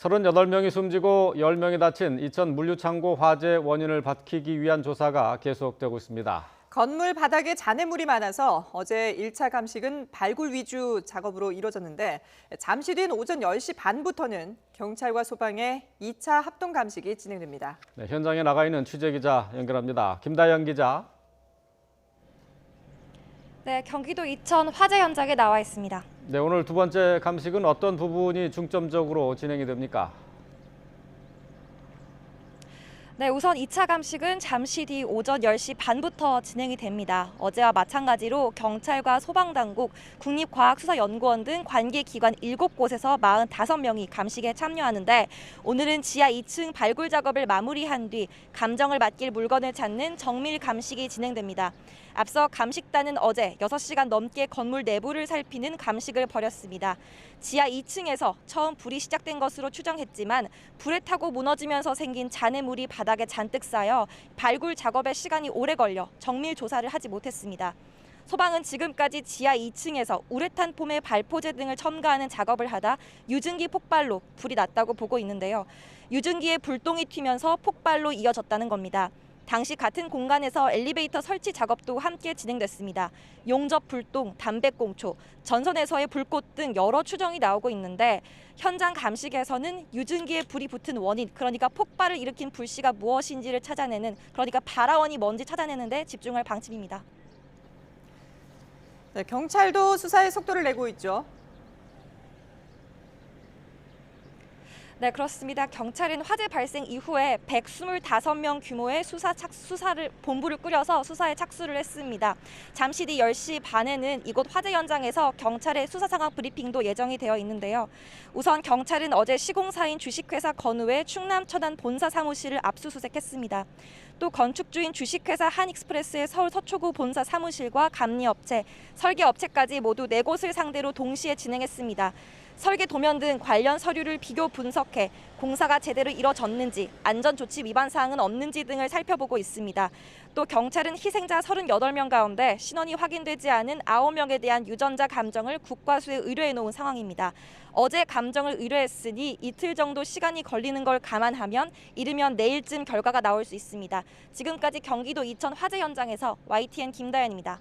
38명이 숨지고 10명이 다친 이천 물류창고 화재 원인을 밝히기 위한 조사가 계속되고 있습니다. 건물 바닥에 잔해물이 많아서 어제 1차 감식은 발굴 위주 작업으로 이뤄졌는데 잠시 뒤인 오전 10시 반부터는 경찰과 소방의 2차 합동 감식이 진행됩니다. 네, 현장에 나가 있는 취재기자 연결합니다. 김다연 기자. 네, 경기도 이천 화재 현장에 나와 있습니다. 네, 오늘 두 번째 감식은 어떤 부분이 중점적으로 진행이 됩니까? 네, 우선 2차 감식은 잠시 뒤 오전 10시 반부터 진행이 됩니다. 어제와 마찬가지로 경찰과 소방당국, 국립과학수사연구원 등 관계기관 7곳에서 45명이 감식에 참여하는데 오늘은 지하 2층 발굴 작업을 마무리한 뒤 감정을 맡길 물건을 찾는 정밀 감식이 진행됩니다. 앞서 감식단은 어제 6시간 넘게 건물 내부를 살피는 감식을 벌였습니다. 지하 2층에서 처음 불이 시작된 것으로 추정했지만 불에 타고 무너지면서 생긴 잔해물이 바닥에 잔뜩 쌓여 발굴 작업에 시간이 오래 걸려 정밀 조사를 하지 못했습니다. 소방은 지금까지 지하 2층에서 우레탄 폼의 발포제 등을 첨가하는 작업을 하다 유증기 폭발로 불이 났다고 보고 있는데요. 유증기에 불똥이 튀면서 폭발로 이어졌다는 겁니다. 당시 같은 공간에서 엘리베이터 설치 작업도 함께 진행됐습니다. 용접 불똥, 담배꽁초, 전선에서의 불꽃 등 여러 추정이 나오고 있는데 현장 감식에서는 유증기에 불이 붙은 원인, 그러니까 폭발을 일으킨 불씨가 무엇인지를 찾아내는, 그러니까 발화원이 뭔지 찾아내는 데 집중할 방침입니다. 네, 경찰도 수사에 속도를 내고 있죠. 네, 그렇습니다. 경찰은 화재 발생 이후에 125명 규모의 수사를 본부를 꾸려서 수사에 착수를 했습니다. 잠시 뒤 10시 반에는 이곳 화재 현장에서 경찰의 수사 상황 브리핑도 예정이 되어 있는데요. 우선 경찰은 어제 시공사인 주식회사 건우의 충남 천안 본사 사무실을 압수수색했습니다. 또 건축주인 주식회사 한익스프레스의 서울 서초구 본사 사무실과 감리업체, 설계업체까지 모두 4곳을 상대로 동시에 진행했습니다. 설계 도면 등 관련 서류를 비교 분석해 공사가 제대로 이뤄졌는지, 안전조치 위반 사항은 없는지 등을 살펴보고 있습니다. 또 경찰은 희생자 38명 가운데 신원이 확인되지 않은 9명에 대한 유전자 감정을 국과수에 의뢰해 놓은 상황입니다. 어제 감정을 의뢰했으니 이틀 정도 시간이 걸리는 걸 감안하면 이르면 내일쯤 결과가 나올 수 있습니다. 지금까지 경기도 이천 화재 현장에서 YTN 김다연입니다.